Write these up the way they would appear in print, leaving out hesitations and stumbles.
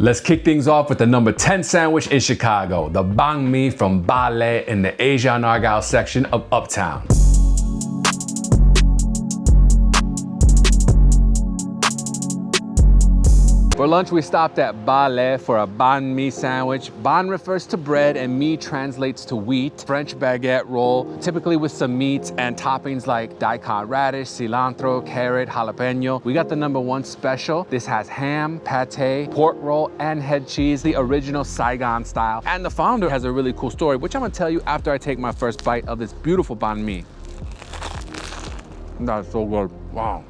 Let's kick things off with the number 10 sandwich in Chicago, the banh mi from Ba Le in the Asia and Argyle section of Uptown. For lunch, we stopped at Ba Le for a banh mi sandwich. Banh refers to bread and mi translates to wheat. French baguette roll, typically with some meats and toppings like daikon radish, cilantro, carrot, jalapeno. We got the number 1 special. This has ham, pate, pork roll, and head cheese, the original Saigon style. And the founder has a really cool story, which I'm gonna tell you after I take my first bite of this beautiful banh mi. That's so good, wow.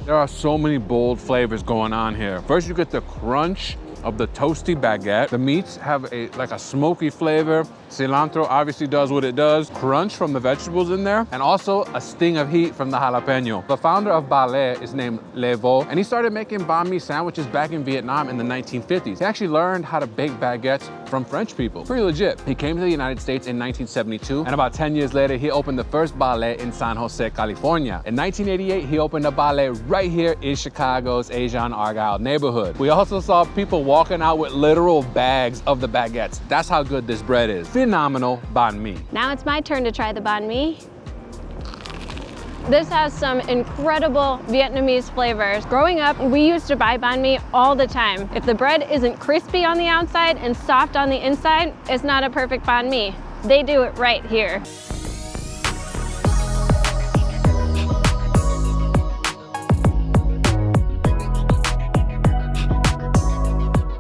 There are so many bold flavors going on here. First, you get the crunch of the toasty baguette. The meats have like a smoky flavor. Cilantro obviously does what it does. Crunch from the vegetables in there, and also a sting of heat from the jalapeno. The founder of Ba Le is named Le Vo, and he started making banh mi sandwiches back in Vietnam in the 1950s. He actually learned how to bake baguettes from French people. Pretty legit. He came to the United States in 1972, and about 10 years later, he opened the first Ba Le in San Jose, California. In 1988, he opened a Ba Le right here in Chicago's Asia and Argyle neighborhood. We also saw people walking out with literal bags of the baguettes. That's how good this bread is. Phenomenal banh mi. Now it's my turn to try the banh mi. This has some incredible Vietnamese flavors. Growing up, we used to buy banh mi all the time. If the bread isn't crispy on the outside and soft on the inside, it's not a perfect banh mi. They do it right here.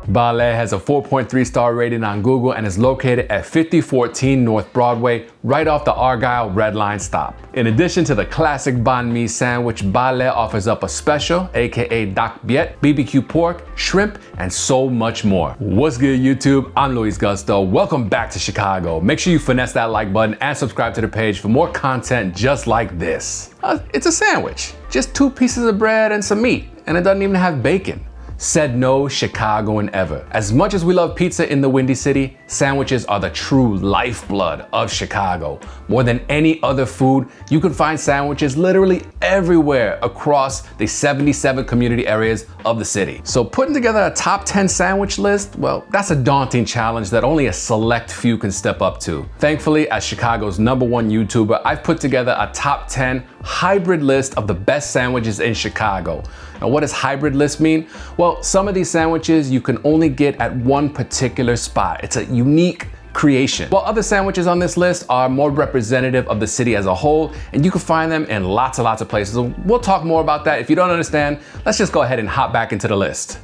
Ba Le has a 4.3 star rating on Google and is located at 5014 North Broadway, right off the Argyle Red Line stop. In addition to the classic banh mi sandwich, Ba Le offers up a special, aka Dak Biet, BBQ pork, shrimp, and so much more. What's good, YouTube? I'm Luis Gusto. Welcome back to Chicago. Make sure you finesse that like button and subscribe to the page for more content just like this. It's a sandwich, just 2 pieces of bread and some meat, and it doesn't even have bacon. Said no Chicagoan ever. As much as we love pizza in the Windy City, sandwiches are the true lifeblood of Chicago. More than any other food, you can find sandwiches literally everywhere across the 77 community areas of the city. So putting together a top 10 sandwich list, well, that's a daunting challenge that only a select few can step up to. Thankfully, as Chicago's #1 YouTuber, I've put together a top 10 hybrid list of the best sandwiches in Chicago. Now, what does hybrid list mean? Well, some of these sandwiches you can only get at one particular spot. It's a unique creation. While other sandwiches on this list are more representative of the city as a whole, and you can find them in lots and lots of places. We'll talk more about that. If you don't understand, let's just go ahead and hop back into the list.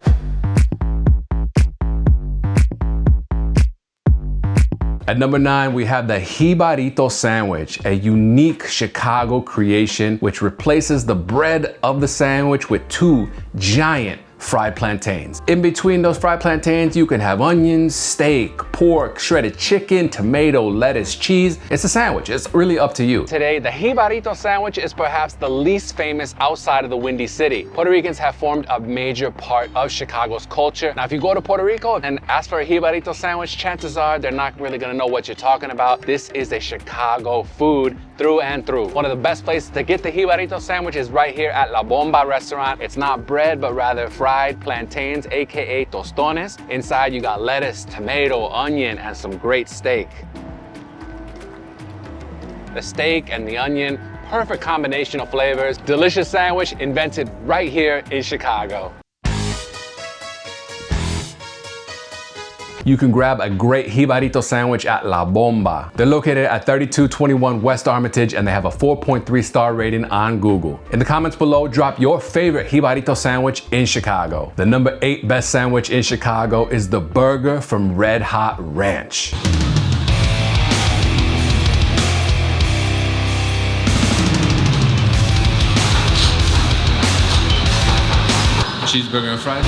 At number 9, we have the Jibarito sandwich, a unique Chicago creation which replaces the bread of the sandwich with 2 giant fried plantains. In between those fried plantains, you can have onions, steak, pork, shredded chicken, tomato, lettuce, cheese. It's a sandwich. It's really up to you. Today, the Jibarito sandwich is perhaps the least famous outside of the Windy City. Puerto Ricans have formed a major part of Chicago's culture. Now, if you go to Puerto Rico and ask for a Jibarito sandwich, chances are they're not really gonna know what you're talking about. This is a Chicago food through and through. One of the best places to get the Jibarito sandwich is right here at La Bomba restaurant. It's not bread, but rather fried plantains, aka tostones. Inside you got lettuce, tomato, onion, and some great steak. The steak and the onion, perfect combination of flavors. Delicious sandwich invented right here in Chicago. You can grab a great Jibarito sandwich at La Bomba. They're located at 3221 West Armitage and they have a 4.3 star rating on Google. In the comments below, drop your favorite Jibarito sandwich in Chicago. The number 8 best sandwich in Chicago is the burger from Red Hot Ranch. Cheeseburger and fries.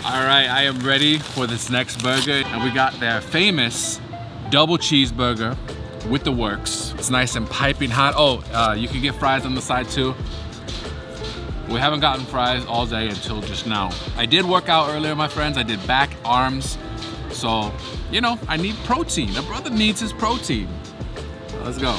All right, I am ready for this next burger, and we got their famous double cheeseburger with the works. It's nice and piping hot. Oh, you can get fries on the side too. We haven't gotten fries all day until just now. I did work out earlier, my friends. I did back, arms. So, you know, I need protein. The brother needs his protein. Let's go.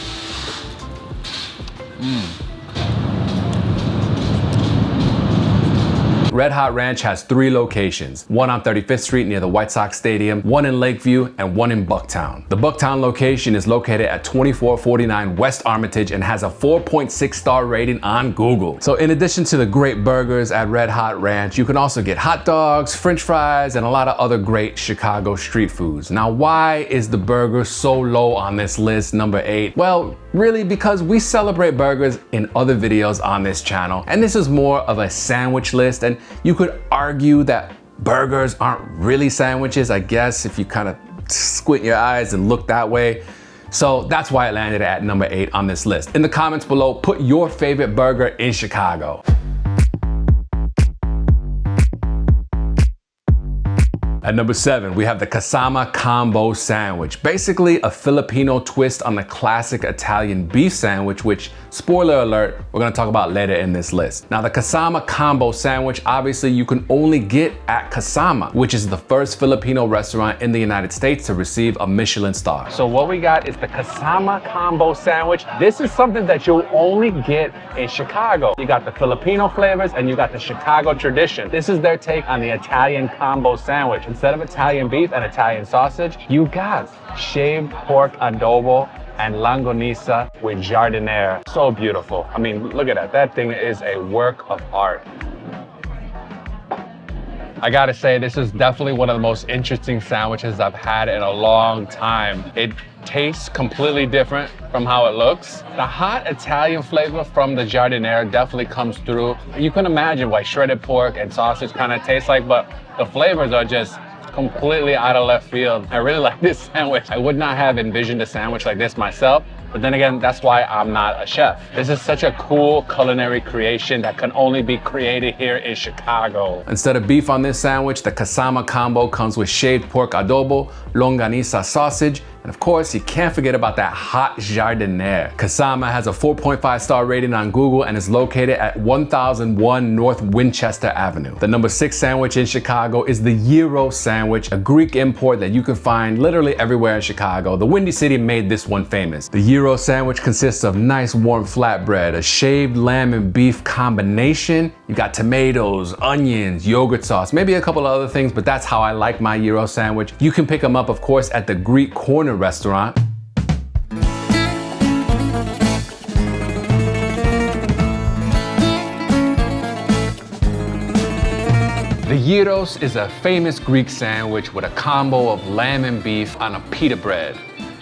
Red Hot Ranch has 3 locations, one on 35th Street near the White Sox Stadium, one in Lakeview, and one in Bucktown. The Bucktown location is located at 2449 West Armitage and has a 4.6 star rating on Google. So in addition to the great burgers at Red Hot Ranch, you can also get hot dogs, french fries, and a lot of other great Chicago street foods. Now, why is the burger so low on this list, number 8? Well, really because we celebrate burgers in other videos on this channel, and this is more of a sandwich list, and you could argue that burgers aren't really sandwiches, I guess, if you kind of squint your eyes and look that way. So that's why it landed at number 8 on this list. In the comments below, put your favorite burger in Chicago. At number 7, we have the Kasama Combo Sandwich. Basically a Filipino twist on the classic Italian beef sandwich, which, spoiler alert, we're gonna talk about later in this list. Now the Kasama Combo Sandwich, obviously you can only get at Kasama, which is the first Filipino restaurant in the United States to receive a Michelin star. So what we got is the Kasama Combo Sandwich. This is something that you'll only get in Chicago. You got the Filipino flavors and you got the Chicago tradition. This is their take on the Italian combo sandwich. Instead of Italian beef and Italian sausage, you got shaved pork adobo and longanisa with jardinere. So beautiful. I mean, look at that. That thing is a work of art. I gotta say, this is definitely one of the most interesting sandwiches I've had in a long time. It tastes completely different from how it looks. The hot Italian flavor from the jardinere definitely comes through. You can imagine what shredded pork and sausage kind of taste like, but the flavors are just completely out of left field. I really like this sandwich. I would not have envisioned a sandwich like this myself, but then again, that's why I'm not a chef. This is such a cool culinary creation that can only be created here in Chicago. Instead of beef on this sandwich, the Kasama Combo comes with shaved pork adobo, longanisa sausage, and of course, you can't forget about that hot jardinere. Kasama has a 4.5 star rating on Google and is located at 1001 North Winchester Avenue. The number 6 sandwich in Chicago is the gyro sandwich, a Greek import that you can find literally everywhere in Chicago. The Windy City made this one famous. The gyro sandwich consists of nice warm flatbread, a shaved lamb and beef combination. You got tomatoes, onions, yogurt sauce, maybe a couple of other things, but that's how I like my gyro sandwich. You can pick them up, of course, at the Greek Corner restaurant. The gyros is a famous Greek sandwich with a combo of lamb and beef on a pita bread,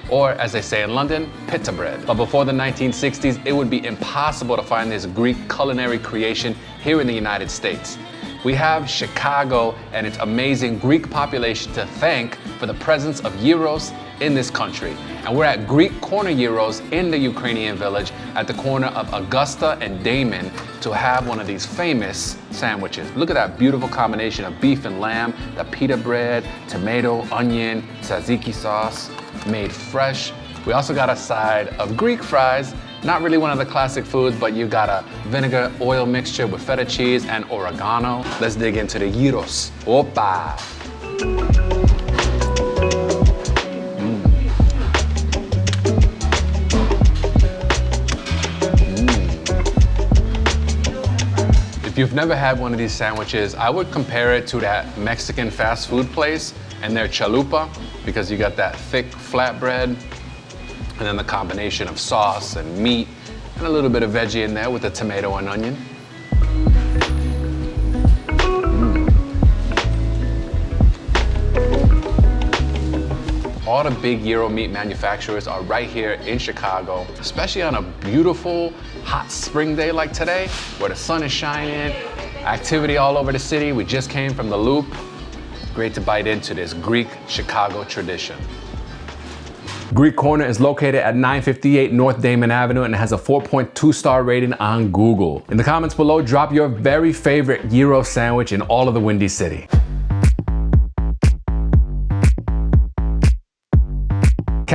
or as they say in London, pita bread. But before the 1960s, it would be impossible to find this Greek culinary creation here in the United States. We have Chicago and its amazing Greek population to thank for the presence of gyros in this country. And we're at Greek Corner Gyros in the Ukrainian village at the corner of Augusta and Damon to have one of these famous sandwiches. Look at that beautiful combination of beef and lamb, the pita bread, tomato, onion, tzatziki sauce, made fresh. We also got a side of Greek fries. Not really one of the classic foods, but you got a vinegar oil mixture with feta cheese and oregano. Let's dig into the gyros. Opa! If you've never had one of these sandwiches, I would compare it to that Mexican fast food place and their chalupa, because you got that thick flatbread, and then the combination of sauce and meat and a little bit of veggie in there with the tomato and onion. All the big gyro meat manufacturers are right here in Chicago, especially on a beautiful hot spring day like today, where the sun is shining, activity all over the city. We just came from the Loop. Great to bite into this Greek Chicago tradition. Greek Corner is located at 958 North Damon Avenue and has a 4.2 star rating on Google. In the comments below, drop your very favorite gyro sandwich in all of the Windy City.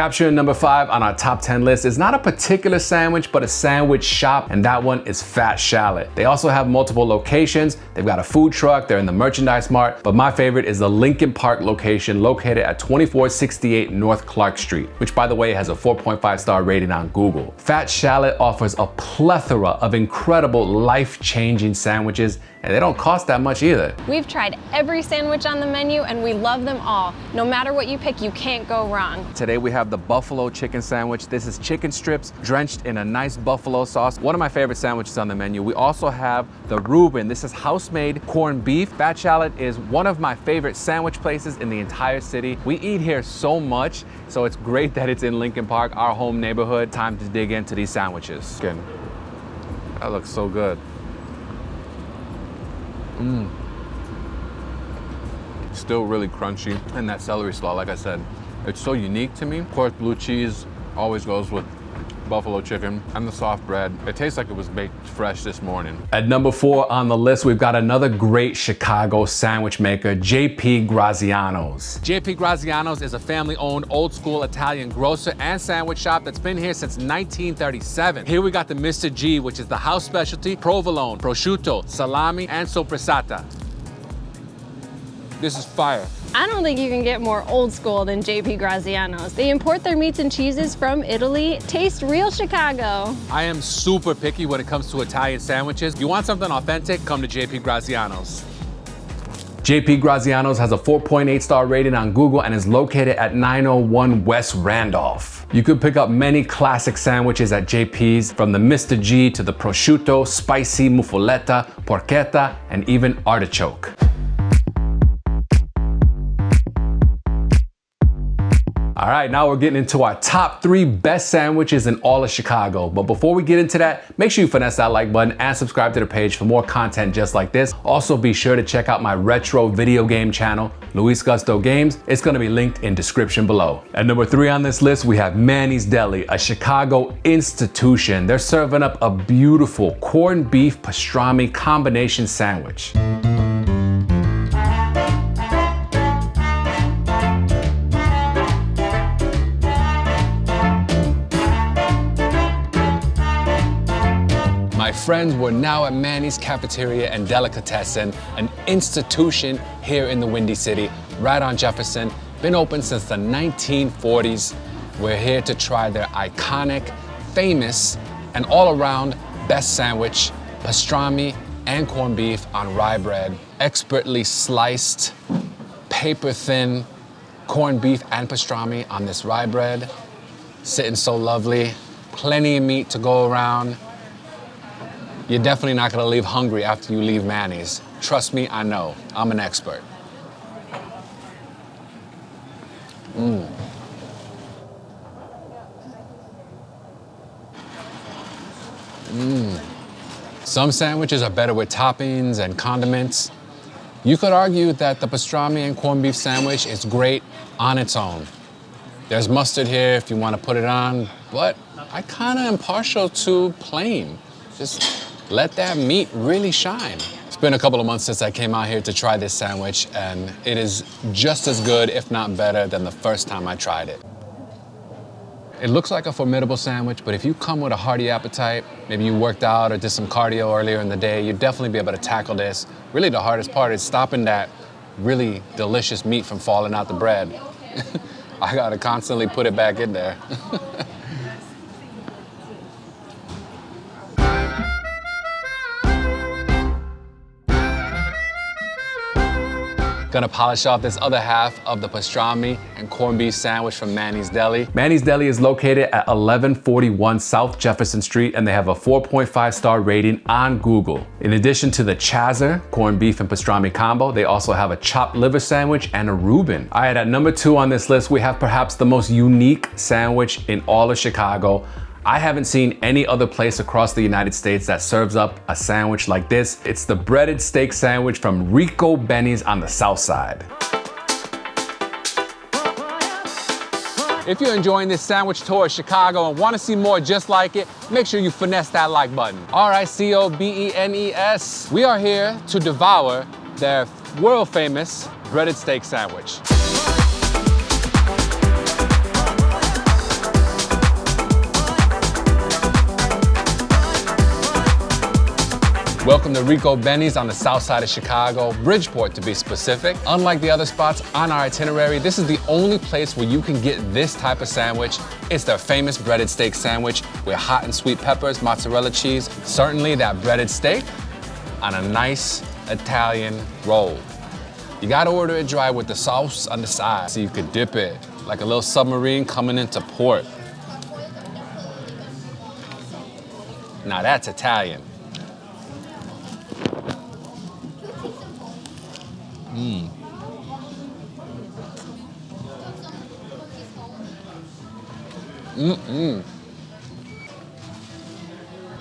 Capturing number 5 on our top 10 list is not a particular sandwich, but a sandwich shop, and that one is Fat Shallot. They also have multiple locations. They've got a food truck, they're in the merchandise mart, but my favorite is the Lincoln Park location located at 2468 North Clark Street, which by the way has a 4.5-star rating on Google. Fat Shallot offers a plethora of incredible life-changing sandwiches, and they don't cost that much either. We've tried every sandwich on the menu and we love them all. No matter what you pick, you can't go wrong. Today we have the buffalo chicken sandwich. This is chicken strips drenched in a nice buffalo sauce. One of my favorite sandwiches on the menu. We also have the Reuben. This is house-made corned beef. Fat Shallot is one of my favorite sandwich places in the entire city. We eat here so much, so it's great that it's in Lincoln Park, our home neighborhood. Time to dig into these sandwiches. Again, that looks so good. Still really crunchy, and that celery slaw, like I said, it's so unique to me. Of course, blue cheese always goes with buffalo chicken, and the soft bread. It tastes like it was baked fresh this morning. At number 4 on the list, we've got another great Chicago sandwich maker, JP Graziano's. JP Graziano's is a family-owned, old-school Italian grocer and sandwich shop that's been here since 1937. Here we got the Mr. G, which is the house specialty, provolone, prosciutto, salami, and soppressata. This is fire. I don't think you can get more old school than JP Graziano's. They import their meats and cheeses from Italy. Taste real Chicago. I am super picky when it comes to Italian sandwiches. You want something authentic, come to JP Graziano's. JP Graziano's has a 4.8-star rating on Google and is located at 901 West Randolph. You could pick up many classic sandwiches at JP's, from the Mr. G to the prosciutto, spicy muffaletta, porchetta, and even artichoke. All right, now we're getting into our top 3 best sandwiches in all of Chicago. But before we get into that, make sure you finesse that like button and subscribe to the page for more content just like this. Also, be sure to check out my retro video game channel, Luis Gusto Games. It's gonna be linked in description below. At number 3 on this list, we have Manny's Deli, a Chicago institution. They're serving up a beautiful corned beef pastrami combination sandwich. My friends, we're now at Manny's Cafeteria and Delicatessen, an institution here in the Windy City, right on Jefferson. Been open since the 1940s. We're here to try their iconic, famous, and all-around best sandwich, pastrami and corned beef on rye bread, expertly sliced, paper-thin corned beef and pastrami on this rye bread, sitting so lovely, plenty of meat to go around. You're definitely not gonna leave hungry after you leave Manny's. Trust me, I know. I'm an expert. Some sandwiches are better with toppings and condiments. You could argue that the pastrami and corned beef sandwich is great on its own. There's mustard here if you want to put it on, but I kind of am partial to plain. Just let that meat really shine. It's been a couple of months since I came out here to try this sandwich, and it is just as good, if not better, than the first time I tried it. It looks like a formidable sandwich, but if you come with a hearty appetite, maybe you worked out or did some cardio earlier in the day, you'd definitely be able to tackle this. Really, the hardest part is stopping that really delicious meat from falling out the bread. I gotta constantly put it back in there. Gonna polish off this other half of the pastrami and corned beef sandwich from Manny's Deli. Manny's Deli is located at 1141 South Jefferson Street, and they have a 4.5-star rating on Google. In addition to the Chazer corned beef and pastrami combo, they also have a chopped liver sandwich and a Reuben. All right, at number 2 on this list, we have perhaps the most unique sandwich in all of Chicago. I haven't seen any other place across the United States that serves up a sandwich like this. It's the breaded steak sandwich from Rico Benny's on the South Side. If you're enjoying this sandwich tour of Chicago and want to see more just like it, make sure you finesse that like button. RICOBENES. We are here to devour their world famous breaded steak sandwich. Welcome to Rico Benny's on the south side of Chicago, Bridgeport to be specific. Unlike the other spots on our itinerary, this is the only place where you can get this type of sandwich. It's their famous breaded steak sandwich with hot and sweet peppers, mozzarella cheese, certainly that breaded steak on a nice Italian roll. You gotta order it dry with the sauce on the side so you could dip it like a little submarine coming into port. Now that's Italian.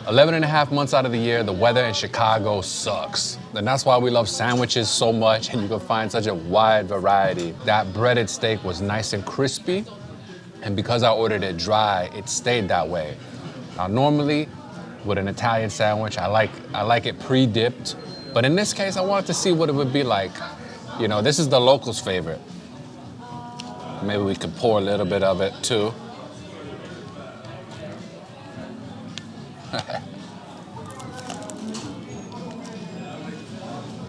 11 and a half months out of the year, the weather in Chicago sucks. And that's why we love sandwiches so much, and you can find such a wide variety. That breaded steak was nice and crispy, and because I ordered it dry, it stayed that way. Now, normally, with an Italian sandwich, I like it pre-dipped, but in this case, I wanted to see what it would be like. You know, this is the locals' favorite. Maybe we could pour a little bit of it, too.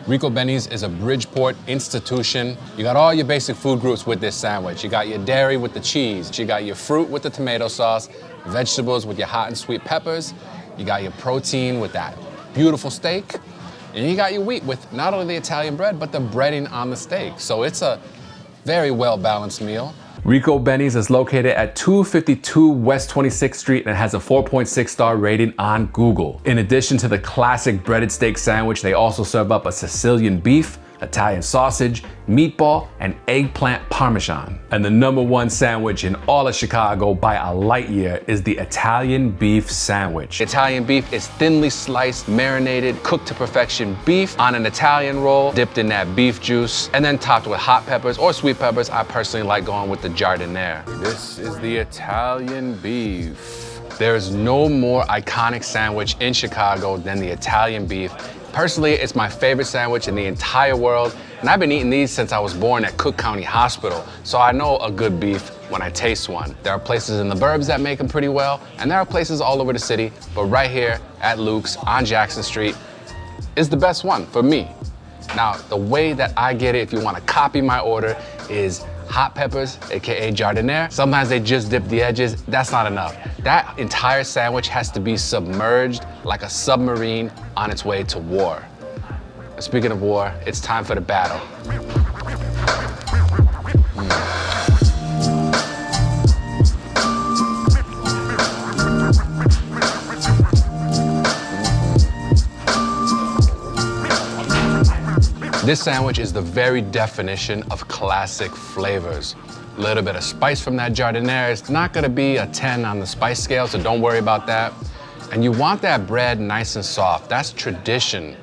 Rico Benny's is a Bridgeport institution. You got all your basic food groups with this sandwich. You got your dairy with the cheese. You got your fruit with the tomato sauce, vegetables with your hot and sweet peppers. You got your protein with that beautiful steak. And you got your wheat with not only the Italian bread, but the breading on the steak. So it's a very well-balanced meal. Rico Benny's is located at 252 West 26th Street and has a 4.6 star rating on Google. In addition to the classic breaded steak sandwich, they also serve up a Sicilian beef, Italian sausage, meatball, and eggplant parmesan. And the #1 sandwich in all of Chicago by a light year is the Italian beef sandwich. Italian beef is thinly sliced, marinated, cooked to perfection beef on an Italian roll, dipped in that beef juice, and then topped with hot peppers or sweet peppers. I personally like going with the giardiniera. This is the Italian beef. There's no more iconic sandwich in Chicago than the Italian beef. Personally, it's my favorite sandwich in the entire world, and I've been eating these since I was born at Cook County Hospital, so I know a good beef when I taste one. There are places in the burbs that make them pretty well, and there are places all over the city, but right here at Luke's on Jackson Street is the best one for me. Now, the way that I get it, if you want to copy my order, is hot peppers, AKA giardiniera. Sometimes they just dip the edges. That's not enough. That entire sandwich has to be submerged like a submarine on its way to war. Speaking of war, it's time for the battle. This sandwich is the very definition of classic flavors. A little bit of spice from that giardiniera. It's not gonna be a 10 on the spice scale, so don't worry about that. And you want that bread nice and soft. That's tradition.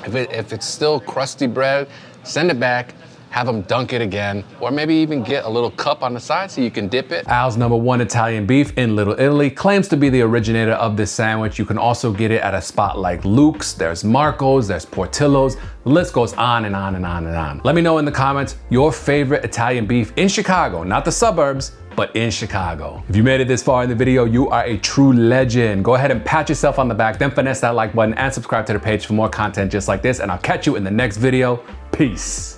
If it's still crusty bread, send it back, have them dunk it again, or maybe even get a little cup on the side so you can dip it. Al's #1 Italian beef in Little Italy claims to be the originator of this sandwich. You can also get it at a spot like Luke's, there's Marco's, there's Portillo's. The list goes on and on and on and on. Let me know in the comments your favorite Italian beef in Chicago, not the suburbs, but in Chicago. If you made it this far in the video, you are a true legend. Go ahead and pat yourself on the back, then finesse that like button and subscribe to the page for more content just like this, and I'll catch you in the next video. Peace.